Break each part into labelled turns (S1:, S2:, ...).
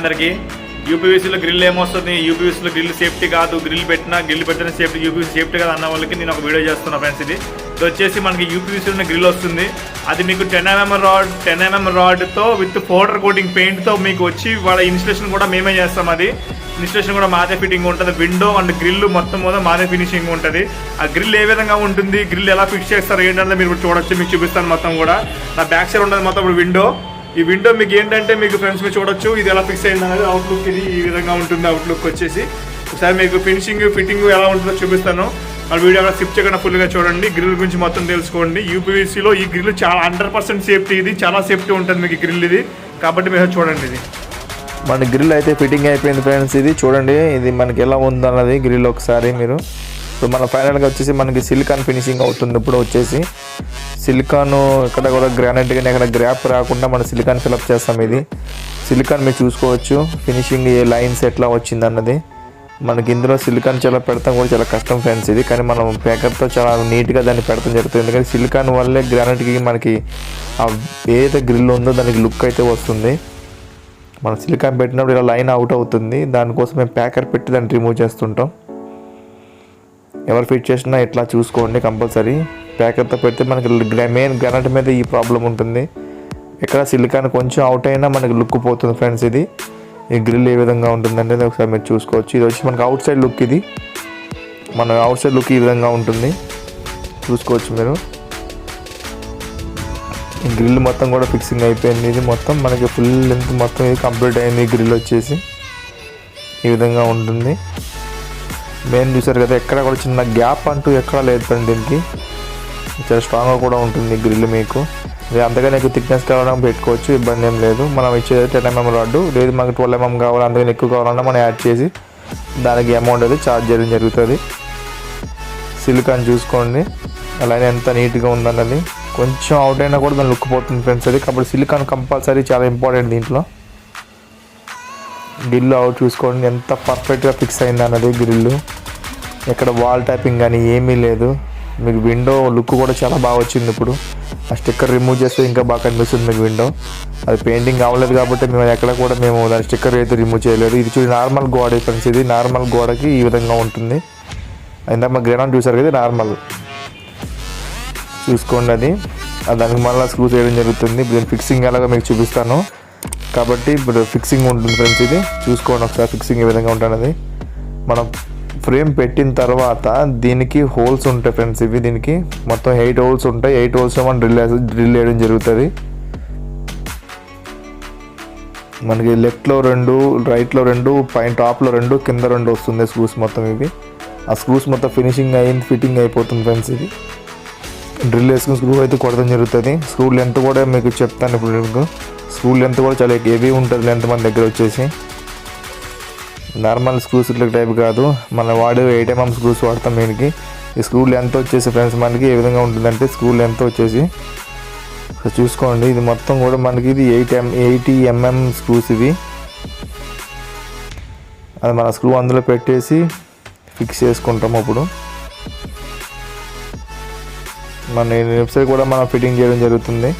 S1: అందరికీ. యూపీవీసీలో గ్రిల్ ఏమొస్తుంది, యూపీవీసీలో grill safety కాదు, గ్రిల్ పెట్టిన సేఫ్టీ, యూపీవీసీ సేఫ్టీ కాదు అన్న వాళ్ళకి నేను ఒక వీడియో చేస్తున్నా ఫ్రెండ్స్. ఇది వచ్చేసి మనకి యూపీవీసీలో గ్రిల్ వస్తుంది. అది మీకు 10mm రాడ్తో విత్ పౌడర్ కోటింగ్ పెయింట్తో మీకు వచ్చి వాళ్ళ ఇన్స్టలేషన్ కూడా మేమే చేస్తాం. అది ఇన్స్టలేషన్ కూడా మాదే ఫిట్టింగ్ ఉంటుంది. విండో అండ్ గ్రిల్ మొత్తం మాదే ఫినిషింగ్ ఉంటుంది. ఆ గ్రిల్ ఏ విధంగా ఉంటుంది, గ్రిల్ ఎలా ఫిక్స్ చేస్తారు ఏంటంటే మీరు చూడొచ్చు, మీకు చూపిస్తాను. మొత్తం కూడా నా బ్యాక్ సైడ్ ఉంటుంది మొత్తం ఇప్పుడు విండో. ఈ విండో మీకు ఏంటంటే మీకు ఫ్రెండ్స్ మీరు చూడొచ్చు ఇది ఎలా ఫిక్స్ అయింది అనేది. అవుట్లుక్ ఇది ఈ విధంగా ఉంటుంది. అవుట్లుక్ వచ్చేసి ఒకసారి మీకు ఫిట్టింగ్ ఎలా ఉంటుందో చూపిస్తాను. ఆ వీడియో అక్కడ స్కిప్ చేయకుండా ఫుల్గా చూడండి. గ్రిల్ గురించి మొత్తం తెలుసుకోండి. యూపీవీసీలో ఈ గ్రిల్ చాలా 100% సేఫ్టీ. ఇది చాలా సేఫ్టీ ఉంటుంది మీకు గ్రిల్ ఇది, కాబట్టి మీరు చూడండి. ఇది
S2: మన గ్రిల్ అయితే ఫిట్టింగ్ అయిపోయింది ఫ్రెండ్స్. ఇది చూడండి ఇది మనకి ఎలా ఉందన్నది గ్రిల్ ఒకసారి మీరు. ఇప్పుడు మన ఫైనల్గా వచ్చేసి మనకి సిలికాన్ ఫినిషింగ్ అవుతుంది. ఇప్పుడు వచ్చేసి సిలికాన్ ఇక్కడ కూడా గ్రానైట్ కానీ ఎక్కడ గ్రాప్ రాకుండా మనం సిలికాన్ ఫిలప్ చేస్తాం. ఇది సిలికాన్ మీరు చూసుకోవచ్చు ఫినిషింగ్ ఏ లైన్స్ ఎట్లా వచ్చింది అన్నది. మనకి ఇందులో సిలికాన్ చాలా పెడతాం కూడా చాలా కష్టం ఫ్రెండ్స్. ఇది కానీ మనం పేకర్తో చాలా నీట్గా దాన్ని పెడతాం జరుగుతుంది. ఎందుకంటే సిలికాన్ వల్లే గ్రానైట్కి మనకి ఏదైతే గ్రిల్ ఉందో దానికి లుక్ అయితే వస్తుంది. మనం సిలికాన్ పెట్టినప్పుడు ఇలా లైన్ అవుట్ అవుతుంది. దానికోసం మేము ప్యాకర్ పెట్టి దాన్ని రిమూవ్ చేస్తుంటాం. ఎవరు ఫిట్ చేసినా ఇట్లా చూసుకోండి కంపల్సరీ. ప్యాకర్తో పెడితే మనకి మెయిన్ గ్రానైట్ మీద ఈ ప్రాబ్లం ఉంటుంది. ఎక్కడ సిలికాన్ కొంచెం అవుట్ అయినా మనకి లుక్ పోతుంది ఫ్రెండ్స్. ఇది ఈ గ్రిల్ ఏ విధంగా ఉంటుందంటే ఒకసారి మీరు చూసుకోవచ్చు. ఇది వచ్చి మనకి అవుట్ సైడ్ లుక్. ఇది మన అవుట్ సైడ్ లుక్ ఈ విధంగా ఉంటుంది, చూసుకోవచ్చు మీరు. ఈ గ్రిల్ మొత్తం కూడా ఫిక్సింగ్ అయిపోయింది. ఇది మొత్తం మనకి ఫుల్ లెంత్ మొత్తం ఇది కంప్లీట్ అయింది. ఈ గ్రిల్ వచ్చేసి ఈ విధంగా ఉంటుంది. మెయిన్ చూసారు కదా, ఎక్కడ కూడా చిన్న గ్యాప్ అంటూ ఎక్కడ లేదు ఫ్రెండ్. దీనికి చాలా స్ట్రాంగ్గా కూడా ఉంటుంది గ్రిల్. మీకు అంతగానే ఎక్కువ థిక్నెస్ కావాలన్నా పెట్టుకోవచ్చు, ఇబ్బంది ఏం లేదు. మనం ఇచ్చేది 10mm రాడ్, లేదు మనకి 12mm కావాలి, అందుకని ఎక్కువ కావాలన్నా మనం యాడ్ చేసి దానికి అమౌంట్ అది ఛార్జ్ చేయడం జరుగుతుంది. సిలికాన్ చూసుకోండి అలానే ఎంత నీట్గా ఉందన్నది. కొంచెం అవుట్ అయినా కూడా దాని లుక్ పోతుంది ఫ్రెండ్స్. అది కాబట్టి సిలికాన్ కంపల్సరీ చాలా ఇంపార్టెంట్ దీంట్లో. గ్రిల్ అవుట్ చూసుకోండి ఎంత పర్ఫెక్ట్గా ఫిక్స్ అయింది అన్నది గ్రిల్. ఎక్కడ వాల్ ట్యాపింగ్ కానీ ఏమీ లేదు. మీకు విండో లుక్ కూడా చాలా బాగా వచ్చింది. ఇప్పుడు ఆ స్టిక్కర్ రిమూవ్ చేస్తే ఇంకా బాగా కనిపిస్తుంది మీకు విండో. అది పెయింటింగ్ అవ్వలేదు కాబట్టి మేము ఎక్కడ కూడా మేము దాని స్టిక్కర్ అయితే రిమూవ్ చేయలేదు. ఇది చూసి నార్మల్ గోడ ఫ్రెండ్స్. ఇది నార్మల్ గోడకి ఈ విధంగా ఉంటుంది. ఇందాక మా గ్రౌండ్ చూసారు కదా, నార్మల్ చూసుకోండి. అది దానికి మళ్ళీ స్క్రూ చేయడం జరుగుతుంది. ఇప్పుడు నేను ఫిక్సింగ్ ఎలాగో మీకు చూపిస్తాను కాబట్టి ఇప్పుడు ఫిక్సింగ్ ఉంటుంది ఫ్రెండ్స్. ఇది చూసుకోండి ఒకసారి ఫిక్సింగ్ ఏ విధంగా ఉంటుంది. మనం ఫ్రేమ్ పెట్టిన తర్వాత దీనికి హోల్స్ ఉంటాయి ఫ్రెండ్స్. ఇవి దీనికి మొత్తం 8 హోల్స్ ఉంటాయి. 8 హోల్స్లో మనం డ్రిల్ వేయడం జరుగుతుంది. మనకి లెఫ్ట్లో 2, రైట్లో 2, పైన టాప్లో 2, కింద 2 వస్తుంది స్క్రూస్ మొత్తం. ఇవి ఆ స్క్రూస్ మొత్తం ఫినిషింగ్ అయ్యింది, ఫిట్టింగ్ అయిపోతుంది ఫ్రెండ్స్. ఇది డ్రిల్ వేసుకుని స్క్రూ అయితే కొడతాం జరుగుతుంది. స్క్రూ లెంత్ కూడా మీకు చెప్తాను ఇప్పుడు. మీకు స్క్రూ లెంత్ కూడా చాలా హెవీ ఉంటుంది లెంత్ మన దగ్గర వచ్చేసి. నార్మల్ స్క్రూస్ టైప్ కాదు, మనం వాడే 8mm స్క్రూస్ వాడతాం దీనికి. ఈ స్క్రూ లెంత్ వచ్చేసి ఫ్రెండ్స్ మనకి ఏ విధంగా ఉంటుందంటే స్క్రూ లెంత్ వచ్చేసి చూసుకోండి. ఇది మొత్తం కూడా మనకి ఇది 80mm స్క్రూస్ ఇవి. అది మన స్క్రూ అందులో పెట్టేసి ఫిక్స్ చేసుకుంటాం. అప్పుడు మన వెబ్సైట్ కూడా మనం ఫిట్టింగ్ చేయడం జరుగుతుంది.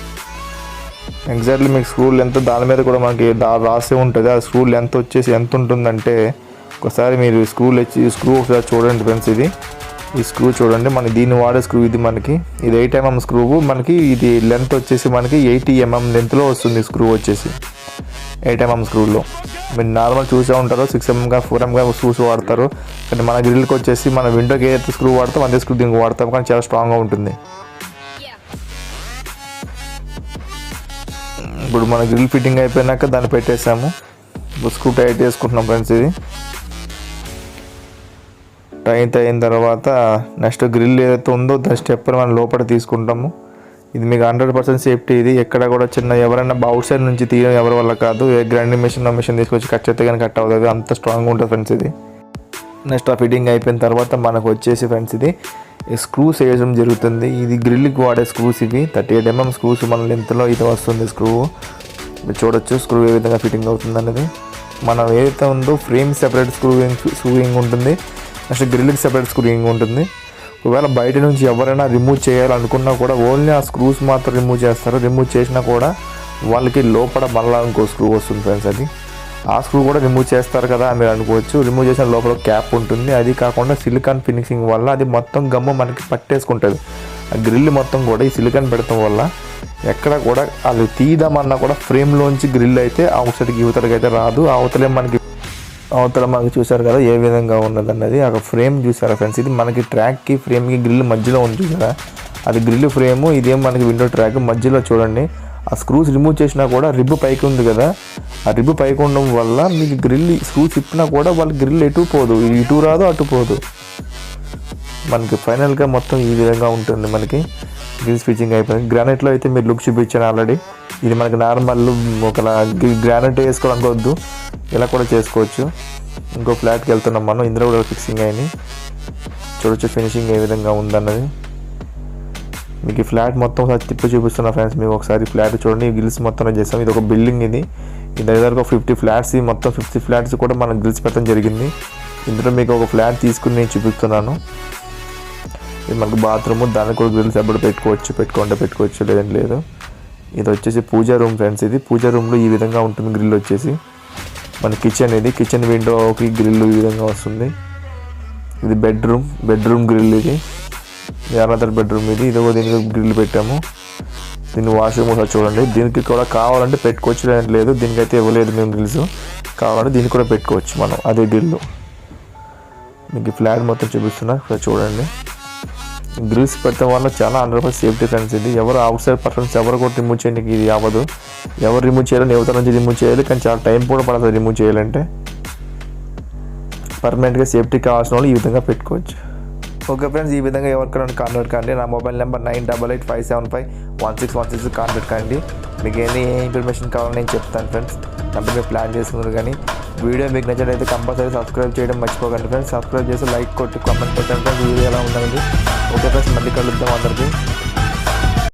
S2: ఎగ్జాక్ట్లీ మీకు స్క్రూ లెంత్ దాని మీద కూడా మనకి రాసే ఉంటుంది. ఆ స్క్రూ లెంత్ వచ్చేసి ఎంత ఉంటుందంటే ఒకసారి మీరు స్క్రూ ఒకసారి చూడండి ఫ్రెండ్స్. ఇది ఈ స్క్రూ చూడండి, మన దీన్ని వాడే స్క్రూ ఇది. మనకి ఇది 8mm స్క్రూ. మనకి ఇది లెంత్ వచ్చేసి మనకి 80mm లెంత్లో వస్తుంది స్క్రూ వచ్చేసి 8mm స్క్రూలో. మీరు నార్మల్ చూసే ఉంటారు 6mm 4mm స్క్రూస్ వాడతారు. కానీ మన గ్రిల్కి వచ్చేసి మన విండోకి ఏదైతే స్క్రూ వాడతాం అదే స్క్రూ దీనికి వాడతాం, కానీ చాలా స్ట్రాంగ్గా ఉంటుంది. ఇప్పుడు మన గ్రిల్ ఫిట్టింగ్ అయిపోయినాక దాన్ని పెట్టేసాము. స్క్రూ టైట్ చేసుకుంటున్నాం ఫ్రెండ్స్. ఇది టైట్ అయిన తర్వాత నెక్స్ట్ గ్రిల్ ఏదైతే ఉందో దాని స్టెప్ మనం లోపల తీసుకుంటాము. ఇది మీకు 100% సేఫ్టీ. ఇది ఎక్కడ కూడా చిన్న ఎవరైనా అవుట్ సైడ్ నుంచి తీయడం ఎవరి వల్ల కాదు. ఏ గ్రైండింగ్ మిషన్ తీసుకొచ్చి కట్ చేస్తే కానీ కట్ అవుతుంది, అంత స్ట్రాంగ్గా ఉంటుంది ఫ్రెండ్స్. ఇది నెక్స్ట్ ఆ ఫిట్టింగ్ అయిపోయిన తర్వాత మనకు వచ్చేసి ఫ్రెండ్స్ ఇది స్క్రూస్ వేయడం జరుగుతుంది. ఇది గ్రిల్కి వాడే స్క్రూస్ ఇవి 38mm స్క్రూస్ మన లెంత్లో ఇది వస్తుంది స్క్రూ. మీరు చూడొచ్చు స్క్రూ ఏ విధంగా ఫిట్టింగ్ అవుతుంది అనేది. మనం ఏదైతే ఉందో ఫ్రేమ్ సెపరేట్ స్క్రూయింగ్ ఉంటుంది, నెక్స్ట్ గ్రిల్కి సెపరేట్ స్క్రూయింగ్ ఉంటుంది. ఒకవేళ బయట నుంచి ఎవరైనా రిమూవ్ చేయాలనుకున్నా కూడా ఓన్లీ ఆ స్క్రూస్ మాత్రం రిమూవ్ చేస్తారు. రిమూవ్ చేసినా కూడా వాళ్ళకి లోపల మళ్ళీ ఇంకో స్క్రూ వస్తుంది ఫ్రెండ్స్. అది ఆ స్క్రూ కూడా రిమూవ్ చేస్తారు కదా మీరు అనుకోవచ్చు. రిమూవ్ చేసిన లోపల క్యాప్ ఉంటుంది. అది కాకుండా సిలికాన్ ఫినిషింగ్ వల్ల అది మొత్తం గమ్ము మనకి పట్టేసుకుంటుంది. ఆ గ్రిల్ మొత్తం కూడా ఈ సిలికాన్ పెడతాం వల్ల ఎక్కడ కూడా అది తీద్దామన్నా కూడా ఫ్రేమ్లోంచి గ్రిల్ అయితే అవతలకి యువతలకి అయితే రాదు. అవతల మనకి చూసారు కదా ఏ విధంగా ఉన్నది అన్నది. ఆ ఫ్రేమ్ చూసారా ఫ్రెండ్స్, ఇది మనకి ట్రాక్కి ఫ్రేమ్కి గ్రిల్ మధ్యలో ఉంది చూసారా, అది గ్రిల్ ఫ్రేము. ఇదేం మనకి విండో ట్రాక్ మధ్యలో చూడండి. ఆ స్క్రూస్ రిమూవ్ చేసినా కూడా రిబ్బు పైకి ఉంది కదా, ఆ రిబ్బు పైకి ఉండడం వల్ల మీకు గ్రిల్ స్క్రూ తిప్పినా కూడా వాళ్ళ గ్రిల్ ఎటు పోదు, ఇటు రాదు అటు పోదు. మనకి ఫైనల్గా మొత్తం ఈ విధంగా ఉంటుంది. మనకి గ్రిల్ స్విచ్చింగ్ అయిపోయింది. గ్రానైట్లో అయితే మీరు లుక్ చూపించాను ఆల్రెడీ. ఇది మనకి నార్మల్ ఒక గ్రానైట్ వేసుకోవడానికి వద్దు, ఇలా కూడా చేసుకోవచ్చు. ఇంకో ఫ్లాట్కి వెళ్తున్నాం మనం. ఇందులో కూడా ఫిక్సింగ్ అయింది. చూడొచ్చు ఫినిషింగ్ ఏ విధంగా ఉందన్నది. మీకు ఈ ఫ్లాట్ మొత్తం ఒకసారి తిప్పి చూపిస్తున్నా ఫ్రెండ్స్. మీకు ఒకసారి ఫ్లాట్ చూడండి. ఈ గ్రిల్స్ మొత్తం చేస్తాం. ఇది ఒక బిల్డింగ్. ఇది దగ్గరగా 50 ఫ్లాట్స్. మొత్తం 50 ఫ్లాట్స్ కూడా మనం గ్రిల్స్ పెట్టడం జరిగింది. ఇందులో మీకు ఒక ఫ్లాట్ తీసుకుని నేను చూపిస్తున్నాను. ఇది మనకు బాత్రూమ్, దానికి కూడా గ్రిల్స్ ఎప్పుడు పెట్టుకోవచ్చు లేదంటే లేదు. ఇది వచ్చేసి పూజా రూమ్ ఫ్రెండ్స్. ఇది పూజా రూమ్లో ఈ విధంగా ఉంటుంది గ్రిల్ వచ్చేసి. మన కిచెన్, ఇది కిచెన్ విండోకి గ్రిల్ ఈ విధంగా వస్తుంది. ఇది బెడ్రూమ్ గ్రిల్. ఇది అనదర్ బెడ్రూమ్. ఇది దీనికి గ్రిల్ పెట్టాము. దీన్ని వాష్రూమ్ ఒకసారి చూడండి. దీనికి కూడా కావాలంటే పెట్టుకోవచ్చు లేదంటే లేదు. దీనికైతే ఇవ్వలేదు మేము గ్రిల్స్. కావాలంటే దీనికి కూడా పెట్టుకోవచ్చు మనం, అదే గ్రిల్. మీకు ఫ్లాట్ మొత్తం చూపిస్తున్నా చూడండి. గ్రిల్స్ పెట్టడం వల్ల చాలా 100% సేఫ్టీ ఫ్రెండ్స్. ఇది ఎవరు అవుట్ సైడ్ పర్సన్స్ ఎవరు కూడా రిమూవ్ చేయడానికి ఇది అవ్వదు. ఎవరు రిమూవ్ చేయాలని యువత నుంచి రిమూవ్ చేయాలి, కానీ చాలా టైం కూడా పడుతుంది రిమూవ్ చేయాలంటే. పర్మనెంట్గా సేఫ్టీ కావాల్సిన వాళ్ళు ఈ విధంగా పెట్టుకోవచ్చు. ఓకే ఫ్రెండ్స్, ఈ విధంగా ఎవరికైనా కాంటాక్ట్ కండి. నా మొబైల్ నెంబర్ 9885751616 కాంటాక్ట్ కండి. మీకు ఏ ఇన్ఫర్మేషన్ కావాలని నేను చెప్తాను ఫ్రెండ్స్. అంటే మీరు ప్లాన్ చేసుకున్నారు. కానీ వీడియో మీకు నచ్చినట్లయితే కంపల్సరీ సబ్స్క్రైబ్ చేయడం మర్చిపోకండి ఫ్రెండ్స్. సబ్స్క్రైబ్ చేసి లైక్ కొట్టి కామెంట్ పెట్టండి ఫ్రెండ్స్. వీడియో ఎలా ఉందండి. ఓకే ఫ్రెండ్స్, మళ్ళీ కలుద్దాం అందరికీ.